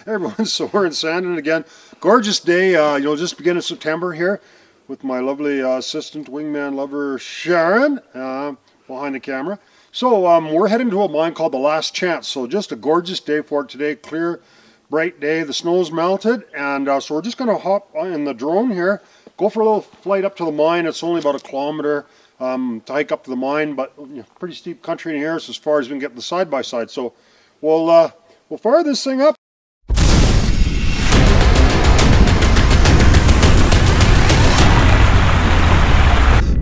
Hey everyone, so we're in Sandon again. Gorgeous day, just beginning of September here with my lovely assistant wingman lover Sharon behind the camera. So we're heading to a mine called the Last Chance. So just a gorgeous day for it today, clear, bright day. The snow's melted, and so we're just going to hop in the drone here, go for a little flight up to the mine. It's only about a kilometer to hike up to the mine, but pretty steep country in here. So as far as we can get the side by side. So we'll fire this thing up.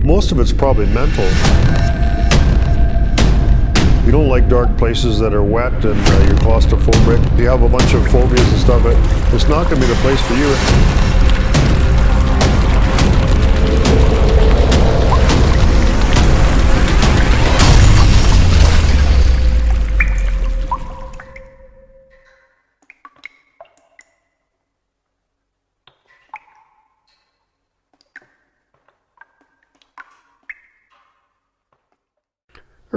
Most of it's probably mental. You don't like dark places that are wet and you're claustrophobic. You have a bunch of phobias and stuff. It's not going to be the place for you.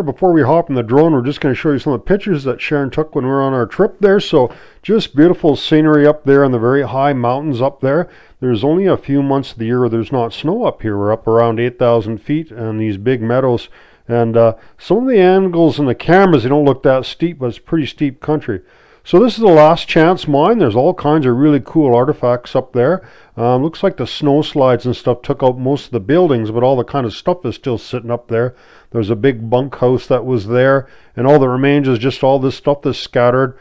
Before we hop in the drone, we're just going to show you some of the pictures that Sharon took when we were on our trip there. So just beautiful scenery up there in the very high mountains up there. There's only a few months of the year where there's not snow up here. We're up around 8,000 feet in these big meadows. And some of the angles in the cameras, they don't look that steep, but it's pretty steep country. So this is the Last Chance mine. There's all kinds of really cool artifacts up there. Looks like the snow slides and stuff took out most of the buildings, but all the kind of stuff is still sitting up there. There's a big bunkhouse that was there, and all that remains is just all this stuff that's scattered,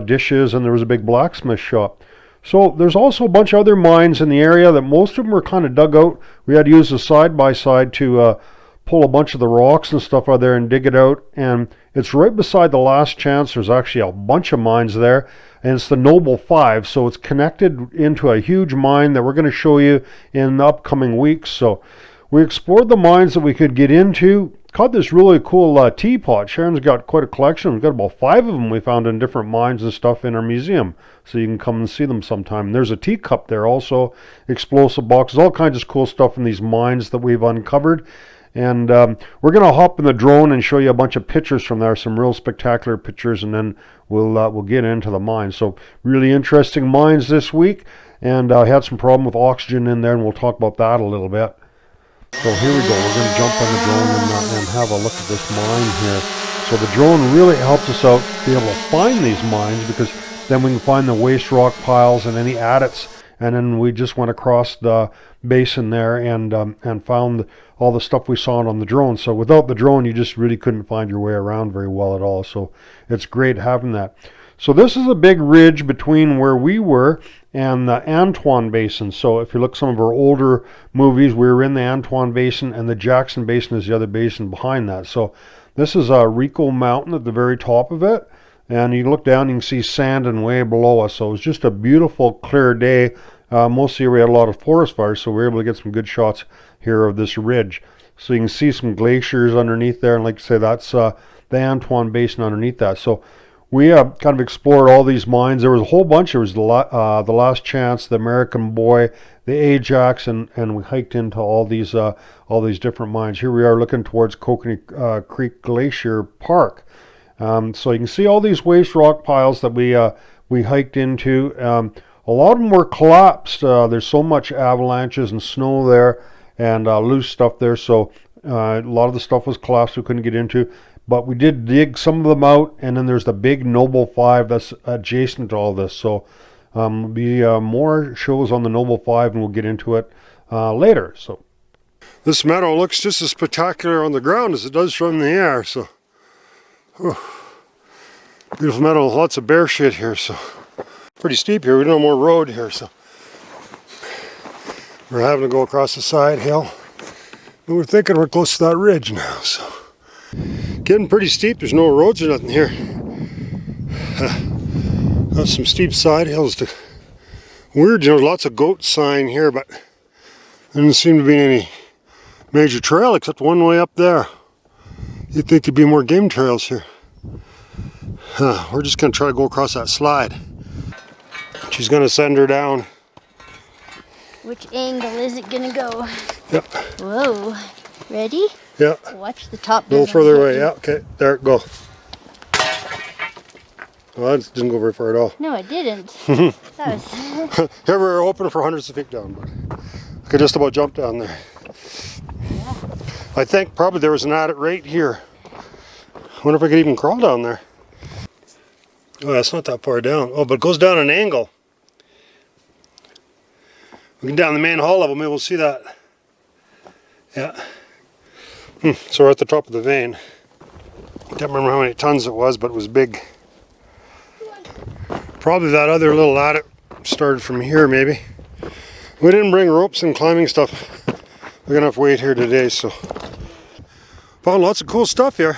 dishes, and there was a big blacksmith shop. So there's also a bunch of other mines in the area that most of them were kind of dug out. We had to use a side-by-side to pull a bunch of the rocks and stuff out there and dig it out. And it's right beside the Last Chance. There's actually a bunch of mines there, and it's the Noble 5. So it's connected into a huge mine that we're going to show you in the upcoming weeks. So we explored the mines that we could get into. Caught this really cool teapot. Sharon's got quite a collection. We've got about 5 of them we found in different mines and stuff in our museum. So you can come and see them sometime. And there's a teacup there also. Explosive boxes. All kinds of cool stuff in these mines that we've uncovered. And we're going to hop in the drone and show you a bunch of pictures from there. Some real spectacular pictures. And then we'll get into the mines. So really interesting mines this week. And I had some problem with oxygen in there. And we'll talk about that a little bit. So here we go, we're going to jump on the drone and have a look at this mine here. So the drone really helps us out to be able to find these mines, because then we can find the waste rock piles and any adits. And then we just went across the basin there and found all the stuff we saw on the drone. So without the drone, you just really couldn't find your way around very well at all. So it's great having that. So this is a big ridge between where we were and the Antoine Basin. So if you look at some of our older movies, we were in the Antoine Basin, and the Jackson Basin is the other basin behind that. So this is a Rico Mountain at the very top of it, and you look down, you can see Sandon way below us. So it was just a beautiful, clear day. Most of the year we had a lot of forest fires, so we were able to get some good shots here of this ridge. So you can see some glaciers underneath there, and like I say, that's the Antoine Basin underneath that. So we kind of explored all these mines. There was a whole bunch. There was the Last Chance, the American Boy, the Ajax, and we hiked into all these different mines. Here we are looking towards Coconut Creek Glacier Park. So you can see all these waste rock piles that we hiked into. A lot of them were collapsed. There's so much avalanches and snow there and loose stuff there. So a lot of the stuff was collapsed we couldn't get into. But we did dig some of them out, and then there's the big Noble 5 that's adjacent to all this. So there'll be more shows on the Noble 5, and we'll get into it later. So this meadow looks just as spectacular on the ground as it does from the air. So beautiful meadow, lots of bear shit here. So pretty steep here. We don't have more road here, so we're having to go across the side hill. But we're thinking we're close to that ridge now. So getting pretty steep. There's no roads or nothing here. There's some steep side hills. Weird, there's lots of goat sign here, but there doesn't seem to be any major trail except one way up there. You'd think there'd be more game trails here. We're just going to try to go across that slide. She's going to send her down. Which angle is it going to go? Yep. Whoa. Ready? Yeah. Watch the top. A little further away. Yeah, okay. There, go. Well, that didn't go very far at all. No, it didn't. That was... Here we were hoping for hundreds of feet down, but I could just about jump down there. Yeah. I think probably there was an adit right here. I wonder if I could even crawl down there. Oh, that's not that far down. Oh, but it goes down an angle. We can down the main hall level, maybe we'll see that. Yeah. So we're at the top of the vein. Can't remember how many tons it was, but it was big. Probably that other little adit started from here, maybe. We didn't bring ropes and climbing stuff. We're gonna have to wait here today, so. Found lots of cool stuff here.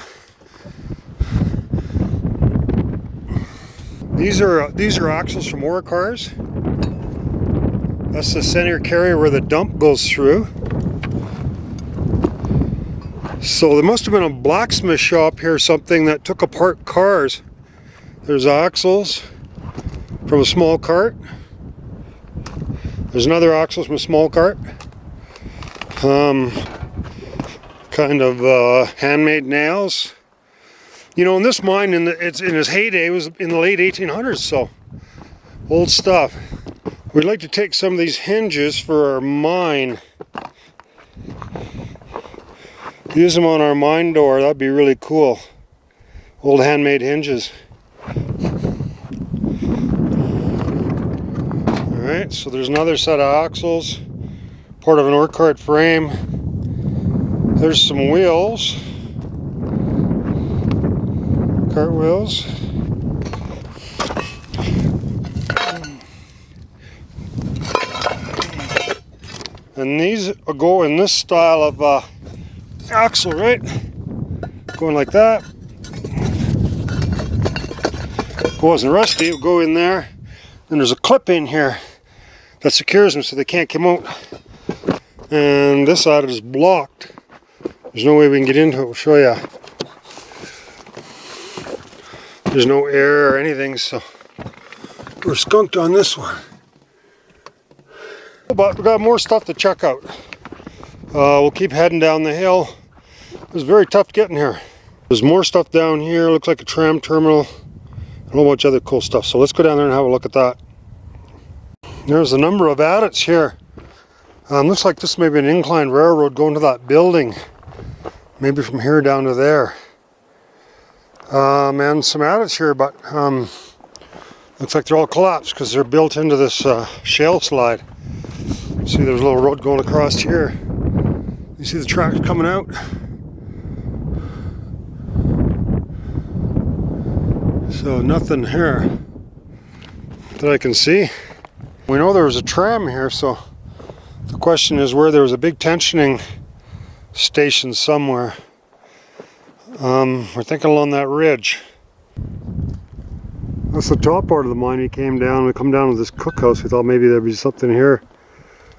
These are axles from ore cars. That's the center carrier where the dump goes through. So there must have been a blacksmith shop here or something that took apart cars. There's axles from a small cart. There's another axle from a small cart. Kind of handmade nails. You know, in this mine, it's in its heyday, it was in the late 1800s, so old stuff. We'd like to take some of these hinges for our mine. Use them on our mine door, that'd be really cool. Old handmade hinges. Alright, so there's another set of axles, part of an ore cart frame. There's some wheels. Cart wheels. And these go in this style of axle, right? Going like that. If it wasn't rusty, it would go in there. And there's a clip in here that secures them so they can't come out. And this side is blocked. There's no way we can get into it. We'll show you. There's no air or anything, so we're skunked on this one. But we got more stuff to check out. We'll keep heading down the hill. It was very tough getting here. There's more stuff down here. Looks like a tram terminal. And a whole bunch of other cool stuff. So let's go down there and have a look at that. There's a number of adits here. Looks like this may be an inclined railroad going to that building. Maybe from here down to there. And some adits here, but looks like they're all collapsed because they're built into this shale slide. See, there's a little road going across here. You see the tracks coming out. So nothing here that I can see. We know there was a tram here, so the question is where there was a big tensioning station somewhere. We're thinking along that ridge. That's the top part of the mine. We came down, we come down to this cookhouse. We thought maybe there'd be something here.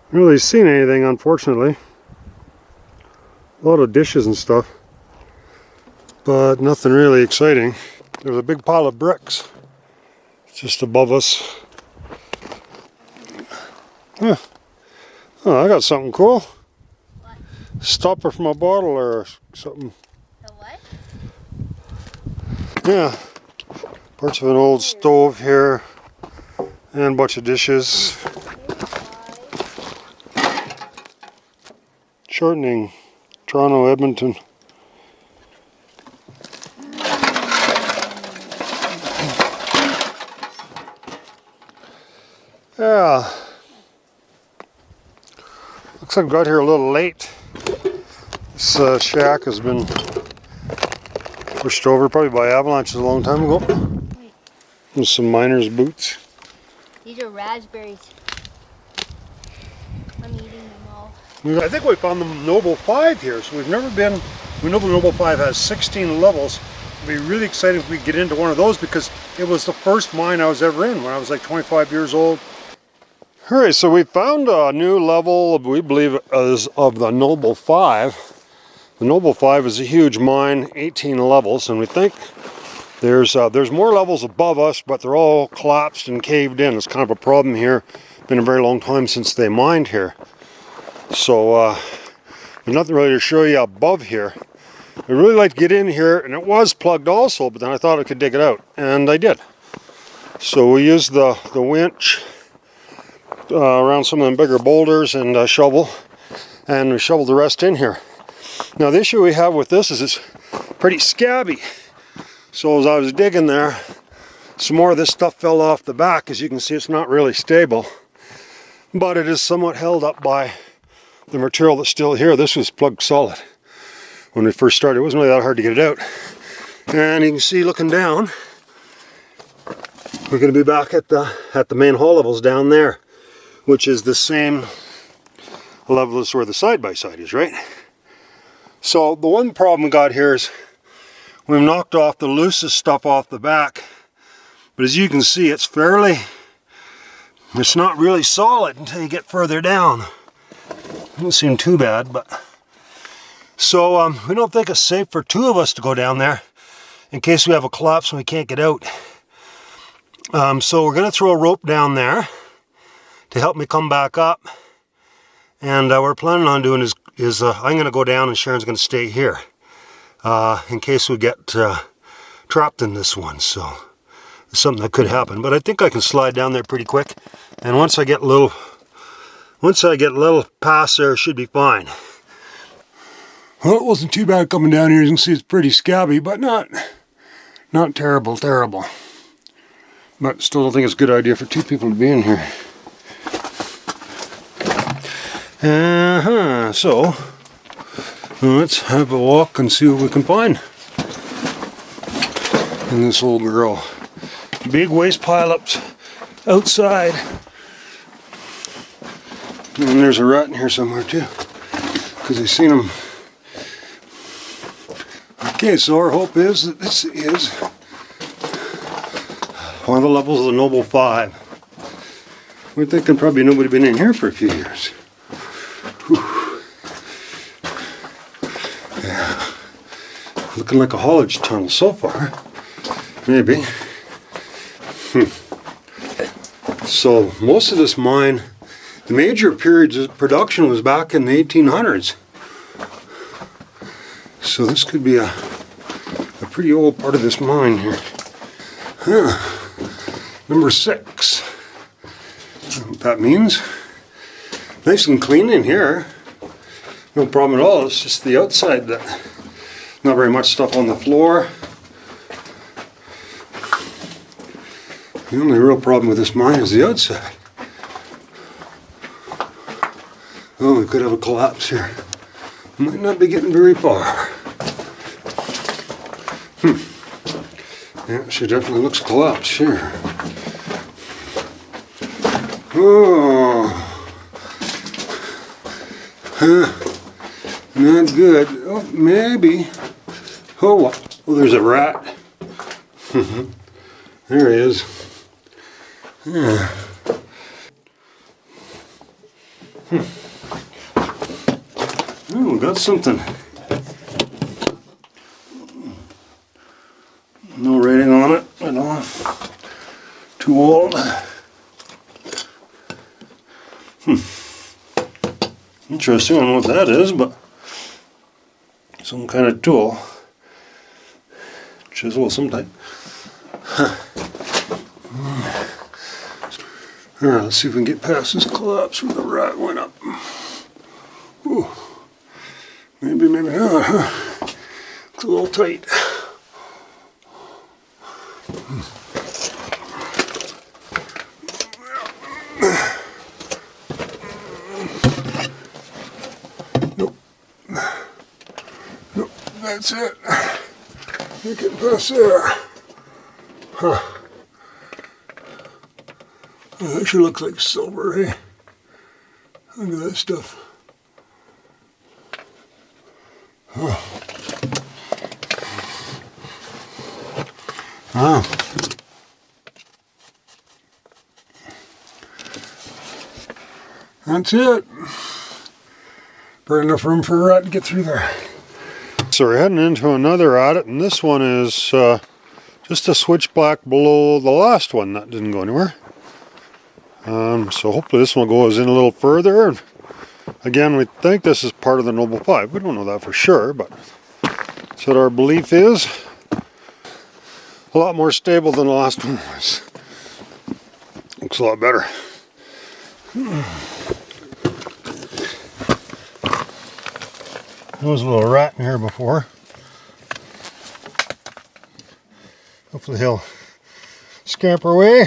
Haven't really seen anything, unfortunately. A lot of dishes and stuff, but nothing really exciting. There's a big pile of bricks just above us. Huh. Oh, I got something cool. What? Stopper from a bottle or something. The what? Yeah. Parts of an old stove here and a bunch of dishes. Shortening. Toronto, Edmonton. Yeah. Looks like I got here a little late. This shack has been pushed over probably by avalanches a long time ago. And some miner's boots. These are raspberries. I'm eating them all. I think we found the Noble 5 here, so we've never been. We know the Noble 5 has 16 levels. It'd be really exciting if we get into one of those because it was the first mine I was ever in when I was like 25 years old. Alright, so we found a new level, we believe, is of the Noble 5. The Noble 5 is a huge mine, 18 levels, and we think there's more levels above us, but they're all collapsed and caved in. It's kind of a problem here. Been a very long time since they mined here. So, there's nothing really to show you above here. I'd really like to get in here, and it was plugged also, but then I thought I could dig it out, and I did. So we used the winch around some of them bigger boulders and a shovel, and we shoveled the rest in here. Now the issue we have with this is it's pretty scabby. So as I was digging there, some more of this stuff fell off the back. As you can see, it's not really stable, but it is somewhat held up by the material that's still here. This was plugged solid when we first started. It wasn't really that hard to get it out. And you can see, looking down, we're going to be back at the main hole levels down there, which is the same level as where the side-by-side is, right? So the one problem we got here is we've knocked off the loosest stuff off the back, but as you can see, it's not really solid until you get further down. Doesn't seem too bad, but so we don't think it's safe for two of us to go down there in case we have a collapse and we can't get out. So we're going to throw a rope down there to help me come back up, and what we're planning on doing is I'm going to go down and Sharon's going to stay here in case we get trapped in this one. So it's something that could happen, but I think I can slide down there pretty quick, and once I get a little past there, it should be fine. Well, it wasn't too bad coming down here. As you can see, it's pretty scabby, but not terrible. But still don't think it's a good idea for two people to be in here. So let's have a walk and see what we can find in this old girl. Big waste pile-ups outside. And there's a rat in here somewhere too, because I've seen them. Okay, so our hope is that this is one of the levels of the Noble 5. We're thinking probably nobody been in here for a few years. Whew. Yeah. Looking like a haulage tunnel so far. Maybe. So most of this mine, the major periods of production was back in the 1800s. So this could be a pretty old part of this mine here. Number 6. I don't know what that means. Nice and clean in here. No problem at all. It's just the outside that not very much stuff on the floor. The only real problem with this mine is the outside. Oh, we could have a collapse here. Might not be getting very far. Yeah, she definitely looks collapsed here. Oh. Not good. Oh, maybe. Oh, there's a rat. There he is. Yeah. Oh, we got something. No rating on it at all. Too old. Interesting. I don't know what that is, but some kind of tool. Chisel of some type. Alright, let's see if we can get past this collapse where the rat went up. Ooh. Maybe not. It's a little tight. Nope. That's it. You can pass there. Huh. Oh, that sure looks like silver, eh? Look at that stuff. Huh. Wow. That's it. Pretty enough room for a rat to get through there. So we're heading into another adit, and this one is just a switchback below the last one that didn't go anywhere. So hopefully this one goes in a little further. Again, we think this is part of the Noble 5. We don't know that for sure, but that's what our belief is. A lot more stable than the last one was. Looks a lot better. There was a little rat in here before. Hopefully he'll scamper away.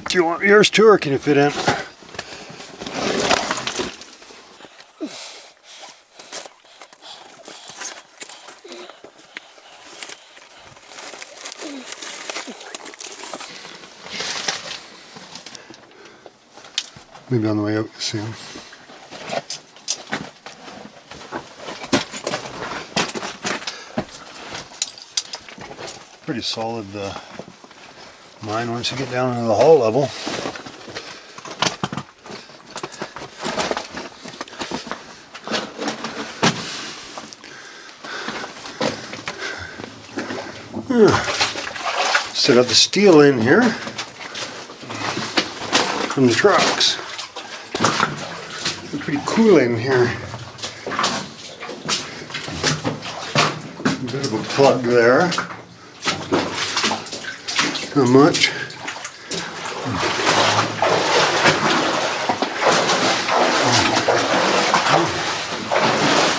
Do you want yours too, or can you fit in? Maybe on the way out you see him. Pretty solid mine once you get down into the hull level. Set up the steel in here from the trucks. It's pretty cool in here. A bit of a plug there. Not much.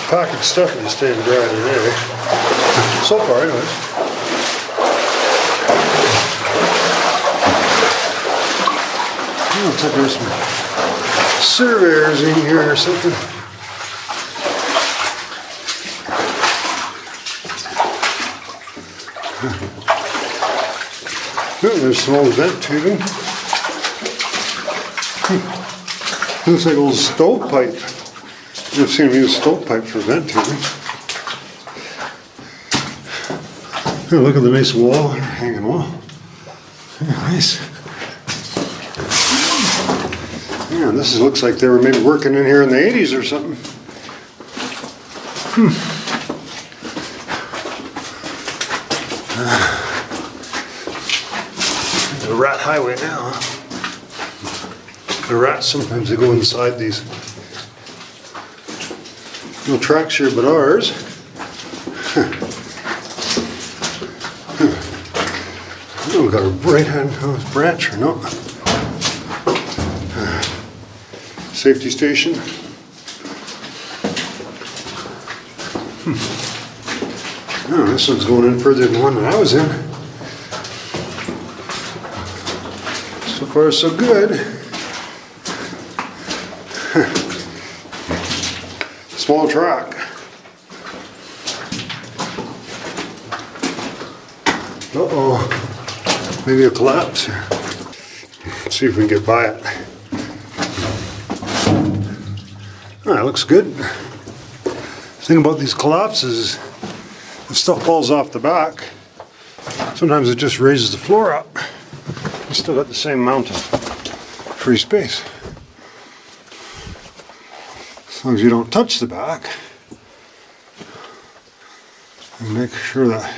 Package stuff is staying dry today. So far, anyways. Looks like there's some surveyors in here or something. Oh, there's some old vent tubing. Looks like old stovepipe. I've seen them use stovepipe for vent tubing. Oh, look at the nice wall, hanging wall. Yeah, nice. Yeah, this looks like they were maybe working in here in the 80s or something. The rat highway now. The rats sometimes they go inside these. No tracks here but ours. Oh, we got a right hand branch or not. Safety station. Oh, this one's going in further than the one that I was in. So far, so good. Small track. Uh-oh. Maybe a collapse here. Let's see if we can get by it. That looks good. The thing about these collapses, if stuff falls off the back, sometimes it just raises the floor up. You still got the same amount of free space. As long as you don't touch the back, and make sure that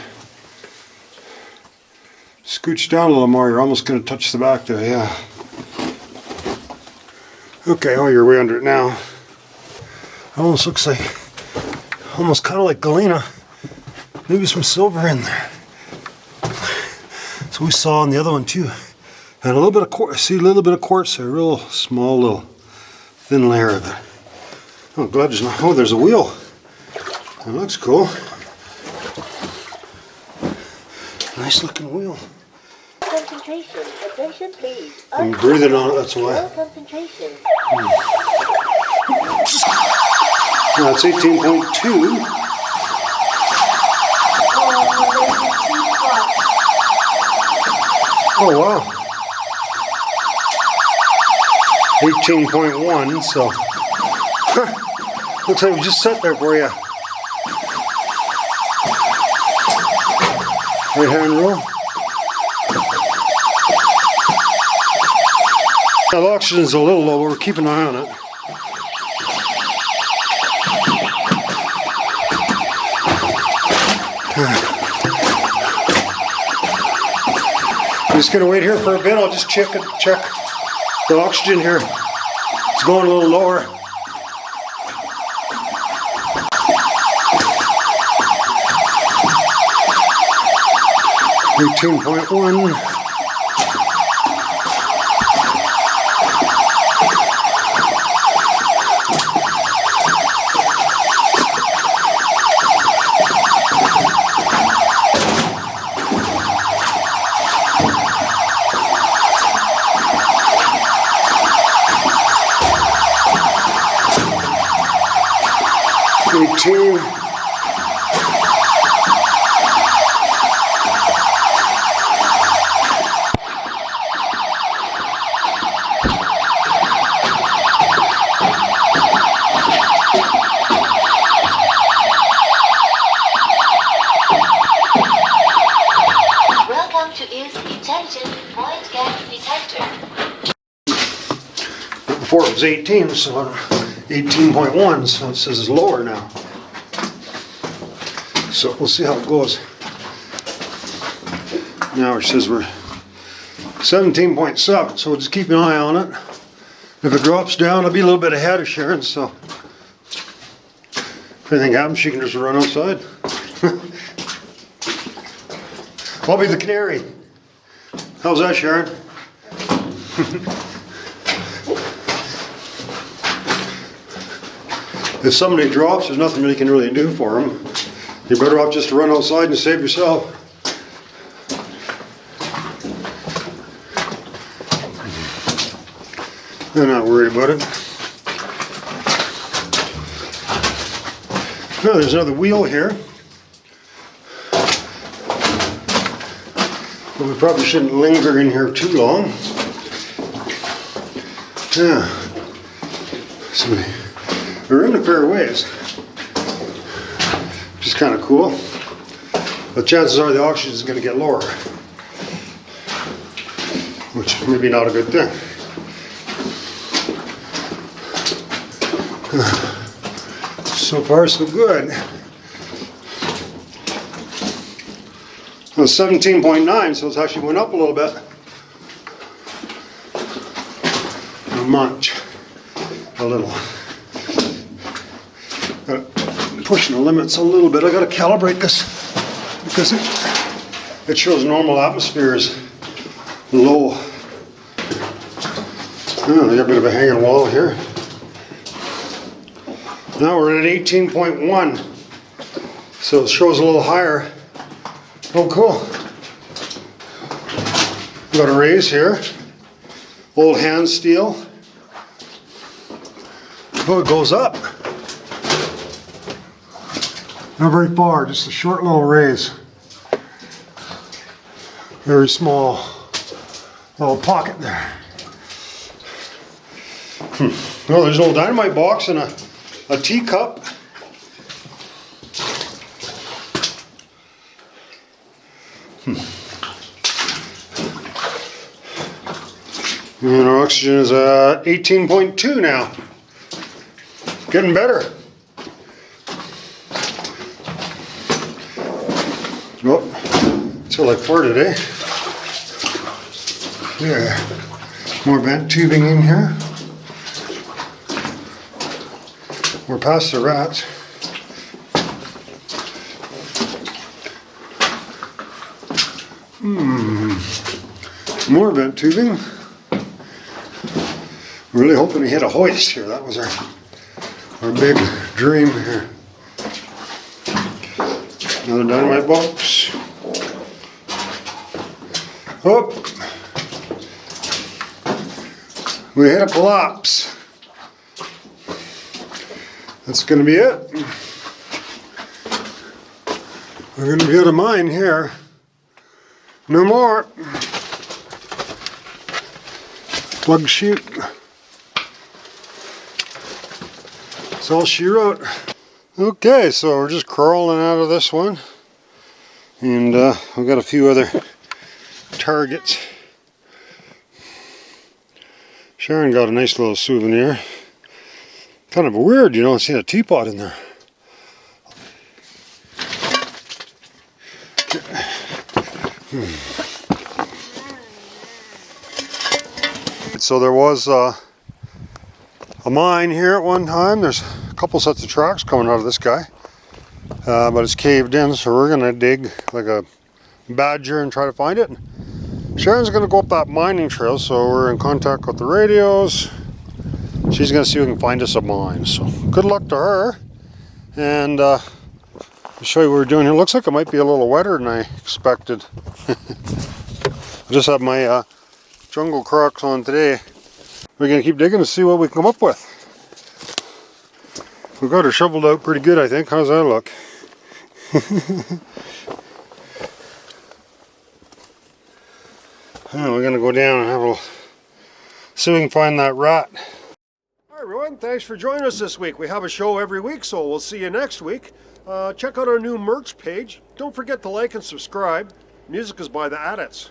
scooch down a little more, you're almost going to touch the back there, yeah. Okay, oh, you're way under it now. Almost looks like, almost kind of like galena. Maybe some silver in there. So we saw on the other one too. And a little bit of quartz, see a little bit of quartz there, real small little thin layer of it. Oh, glad there's not, oh, there's a wheel. That looks cool. Nice looking wheel. Concentration. Attention please. I'm breathing on it, that's why. Concentration. That's 18.2. Oh wow. 18.1, so looks like we just sat there for you. Right hand rule. Now the oxygen's a little low, but we're keeping an eye on it. I'm just gonna wait here for a bit. I'll just check the oxygen here. It's going a little lower. 18.1. Welcome to East Intelligent Point Gas Detector. Before it was 18, so 18.1, so it says it's lower now. So we'll see how it goes. Now it says we're 17.7, so we'll just keep an eye on it. If it drops down, I'll be a little bit ahead of Sharon, so if anything happens, she can just run outside. I'll be the canary. How's that, Sharon? If somebody drops, there's nothing you can really do for them. You're better off just to run outside and save yourself. I'm not worried about it. Oh, there's another wheel here. But we probably shouldn't linger in here too long. Yeah. So we're in a fair ways. Which is kind of cool. But chances are the oxygen is going to get lower. Which may be not a good thing. So far so good. It was 17.9, so it's actually went up a little bit. Not much. A little. Pushing the limits a little bit. I got to calibrate this because it shows normal atmosphere is low. Oh, we got a bit of a hanging wall here. Now we're at 18.1, so it shows a little higher. Oh, cool. Got a raise here. Old hand steel. Oh, it goes up. Not very far, just a short little raise. Very small little pocket there. Well, there's an old dynamite box and a teacup. And our oxygen is at 18.2 now. Getting better. Oh, it's like 4 today. Yeah. More vent tubing in here. We're past the rats. More vent tubing. Really hoping to hit a hoist here. That was our big dream here. Another dynamite box. Oh, we hit a collapse. That's going to be it. We're going to be out of mine here. No more. Plug chute. That's all she wrote. Okay, so we're just crawling out of this one. And we've got a few other targets. Sharon got a nice little souvenir. Kind of weird, you know, seeing a teapot in there. So there was a mine here at one time. There's a couple sets of tracks coming out of this guy, but it's caved in, so we're gonna dig like a badger and try to find it. Sharon's going to go up that mining trail, so we're in contact with the radios. She's going to see if we can find us a mine. So good luck to her. And I'll show you what we're doing here. Looks like it might be a little wetter than I expected. I just have my jungle Crocs on today. We're going to keep digging to see what we come up with. We've got her shoveled out pretty good, I think. How's that look? We're going to go down and have a see if we can find that rat. Hi everyone, thanks for joining us this week. We have a show every week, so we'll see you next week. Check out our new merch page. Don't forget to like and subscribe. Music is by the Adits.